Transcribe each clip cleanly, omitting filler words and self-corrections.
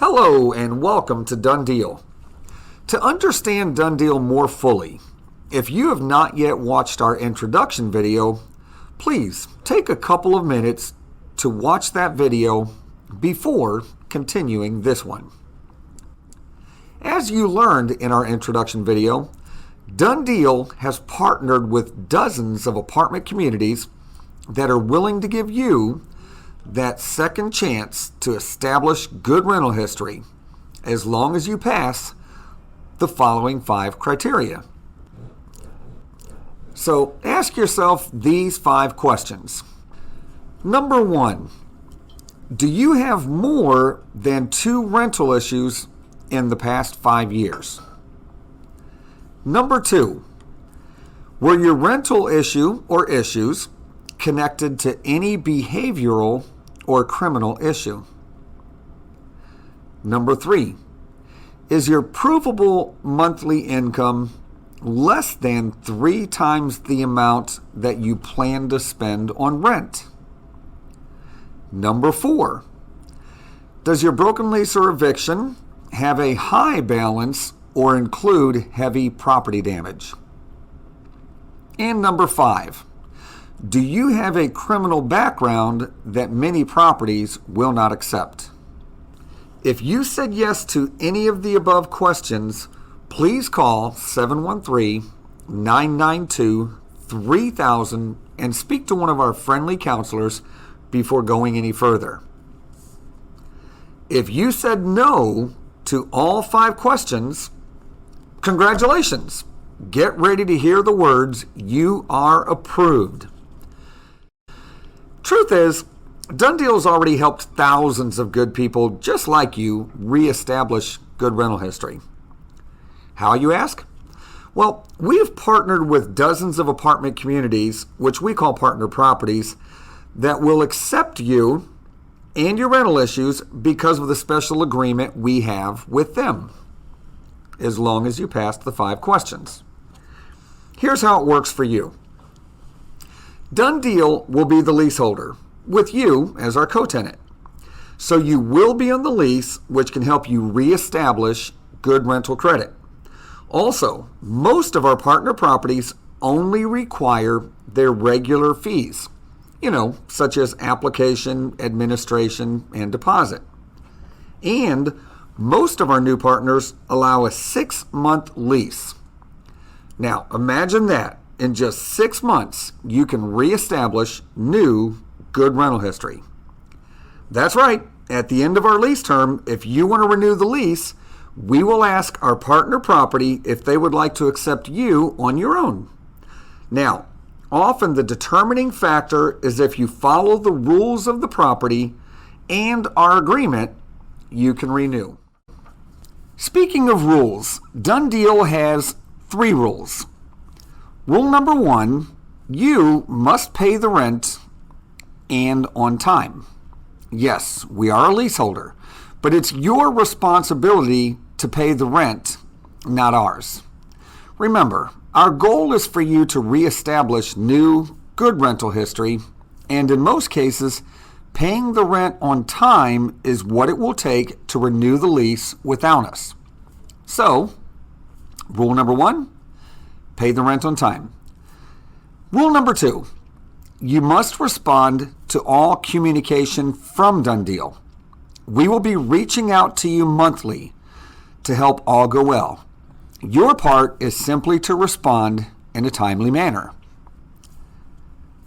Hello and welcome to Done Deal. To understand Done Deal more fully, if you have not yet watched our introduction video, please take a couple of minutes to watch that video before continuing this one. As you learned in our introduction video, Done Deal has partnered with dozens of apartment communities that are willing to give you that second chance to establish good rental history as long as you pass the following 5 criteria. So ask yourself these 5 questions. Number 1, do you have more than 2 rental issues in the past 5 years? Number 2, were your rental issue or issues connected to any behavioral or criminal issue? Number 3, is your provable monthly income less than 3 times the amount that you plan to spend on rent? Number 4, does your broken lease or eviction have a high balance or include heavy property damage? And number 5, do you have a criminal background that many properties will not accept? If you said yes to any of the above questions, please call 713-992-3000 and speak to one of our friendly counselors before going any further. If you said no to all 5 questions, congratulations. Get ready to hear the words, "You are approved." Truth is, Done Deal has already helped thousands of good people just like you reestablish good rental history. How, you ask? Well, we have partnered with dozens of apartment communities, which we call partner properties, that will accept you and your rental issues because of the special agreement we have with them, as long as you pass the 5 questions. Here's how it works for you. Done Deal will be the leaseholder, with you as our co-tenant. So you will be on the lease, which can help you reestablish good rental credit. Also, most of our partner properties only require their regular fees, such as application, administration, and deposit. And most of our new partners allow a 6-month lease. Now, imagine that. In just 6 months, you can reestablish new good rental history. That's right. At the end of our lease term, if you want to renew the lease, we will ask our partner property if they would like to accept you on your own. Now, often the determining factor is if you follow the rules of the property and our agreement, you can renew. Speaking of rules, Done Deal has 3 rules. Rule number 1, you must pay the rent and on time. Yes, we are a leaseholder, but it's your responsibility to pay the rent, not ours. Remember, our goal is for you to reestablish new, good rental history, and in most cases, paying the rent on time is what it will take to renew the lease without us. So, rule number 1, pay the rent on time. Rule number 2, you must respond to all communication from Done Deal. We will be reaching out to you monthly to help all go well. Your part is simply to respond in a timely manner.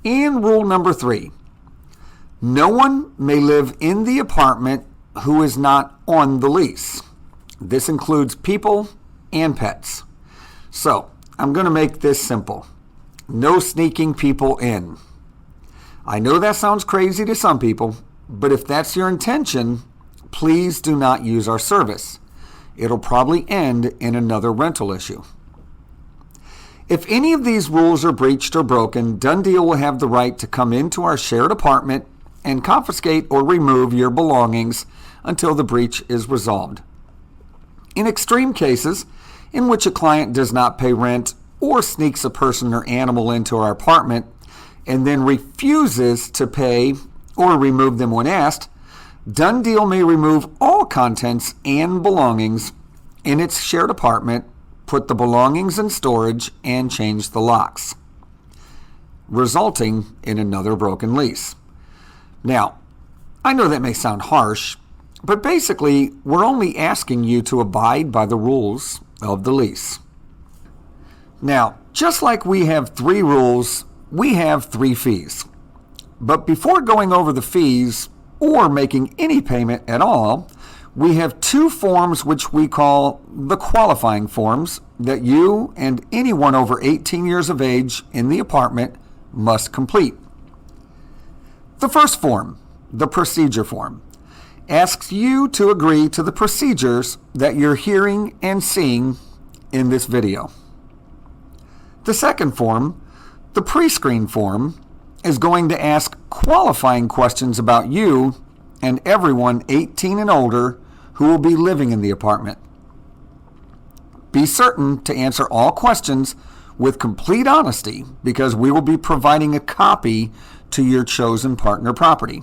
And rule number 3, no one may live in the apartment who is not on the lease. This includes people and pets. So, I'm going to make this simple. No sneaking people in. I know that sounds crazy to some people, but if that's your intention, please do not use our service. It'll probably end in another rental issue. If any of these rules are breached or broken, Done Deal will have the right to come into our shared apartment and confiscate or remove your belongings until the breach is resolved. In extreme cases, in which a client does not pay rent or sneaks a person or animal into our apartment and then refuses to pay or remove them when asked, Done Deal may remove all contents and belongings in its shared apartment, put the belongings in storage, and change the locks, resulting in another broken lease. Now, I know that may sound harsh, but basically, we're only asking you to abide by the rules of the lease. Now, just like we have 3 rules, we have 3 fees. But before going over the fees or making any payment at all, we have 2 forms which we call the qualifying forms that you and anyone over 18 years of age in the apartment must complete. The first form, the procedure form, asks you to agree to the procedures that you're hearing and seeing in this video. The second form, the pre-screen form, is going to ask qualifying questions about you and everyone 18 and older who will be living in the apartment. Be certain to answer all questions with complete honesty because we will be providing a copy to your chosen partner property.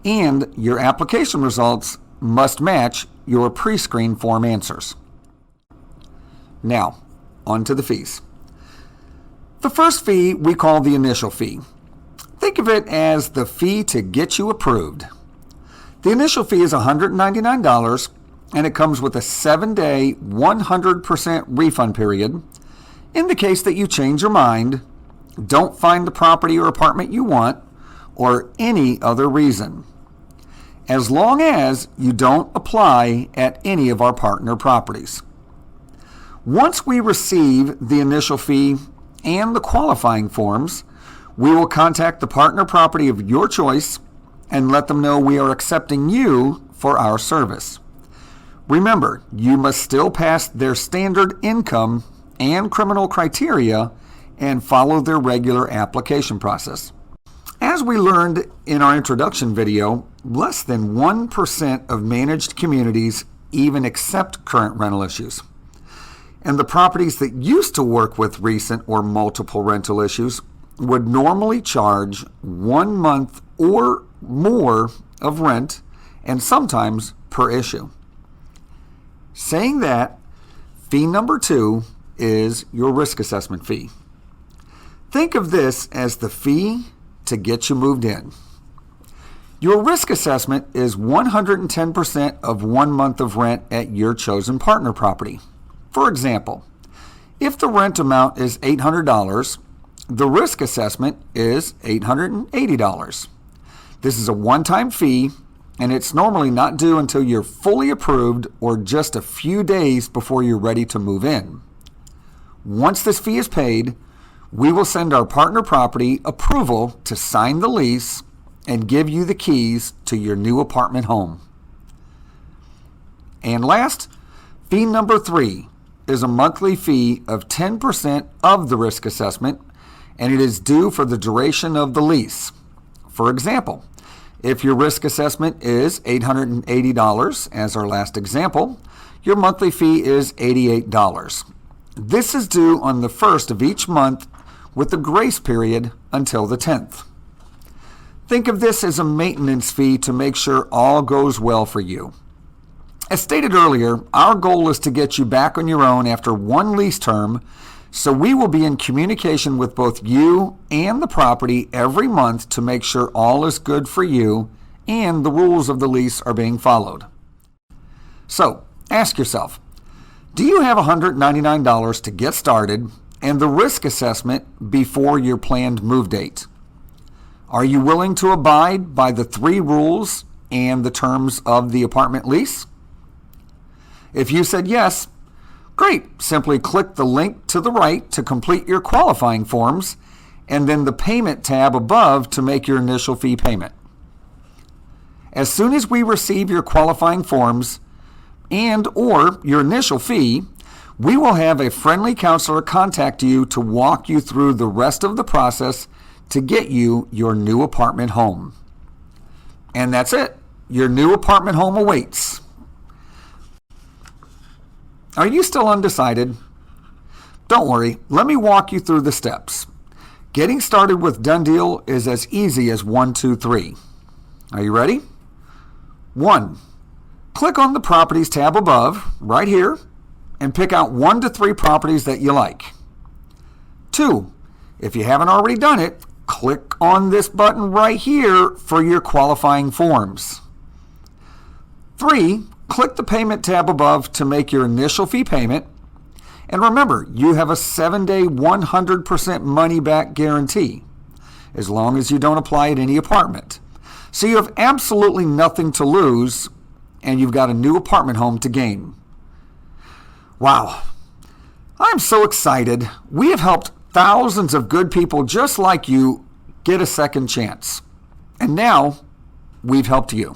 And your application results must match your pre-screen form answers. Now, on to the fees. The first fee we call the initial fee. Think of it as the fee to get you approved. The initial fee is $199, and it comes with a 7-day, 100% refund period in the case that you change your mind, don't find the property or apartment you want, or any other reason, as long as you don't apply at any of our partner properties. Once we receive the initial fee and the qualifying forms, we will contact the partner property of your choice and let them know we are accepting you for our service. Remember, you must still pass their standard income and criminal criteria and follow their regular application process. As we learned in our introduction video, less than 1% of managed communities even accept current rental issues. And the properties that used to work with recent or multiple rental issues would normally charge 1 month or more of rent, and sometimes per issue. Saying that, fee number 2 is your risk assessment fee. Think of this as the fee to get you moved in. Your risk assessment is 110% of 1 month of rent at your chosen partner property. For example, if the rent amount is $800, the risk assessment is $880. This is a one-time fee, and it's normally not due until you're fully approved or just a few days before you're ready to move in. Once this fee is paid, we will send our partner property approval to sign the lease and give you the keys to your new apartment home. And last, fee number 3 is a monthly fee of 10% of the risk assessment, and it is due for the duration of the lease. For example, if your risk assessment is $880, as our last example, your monthly fee is $88. This is due on the 1st of each month with a grace period until the 10th. Think of this as a maintenance fee to make sure all goes well for you. As stated earlier, our goal is to get you back on your own after 1 lease term, so we will be in communication with both you and the property every month to make sure all is good for you and the rules of the lease are being followed. So, ask yourself, do you have $199 to get started and the risk assessment before your planned move date? Are you willing to abide by the 3 rules and the terms of the apartment lease? If you said yes, great. Simply click the link to the right to complete your qualifying forms and then the payment tab above to make your initial fee payment. As soon as we receive your qualifying forms and or your initial fee, we will have a friendly counselor contact you to walk you through the rest of the process to get you your new apartment home. And that's it. Your new apartment home awaits. Are you still undecided? Don't worry, let me walk you through the steps. Getting started with Done Deal is as easy as 1, 2, 3. Are you ready? 1. Click on the Properties tab above, right here, and pick out 1 to 3 properties that you like. 2. If you haven't already done it, click on this button right here for your qualifying forms. 3. Click the Payment tab above to make your initial fee payment. And remember, you have a 7-day 100% money-back guarantee, as long as you don't apply at any apartment. So you have absolutely nothing to lose, and you've got a new apartment home to gain. Wow, I'm so excited. We have helped thousands of good people just like you get a second chance. And now, we've helped you.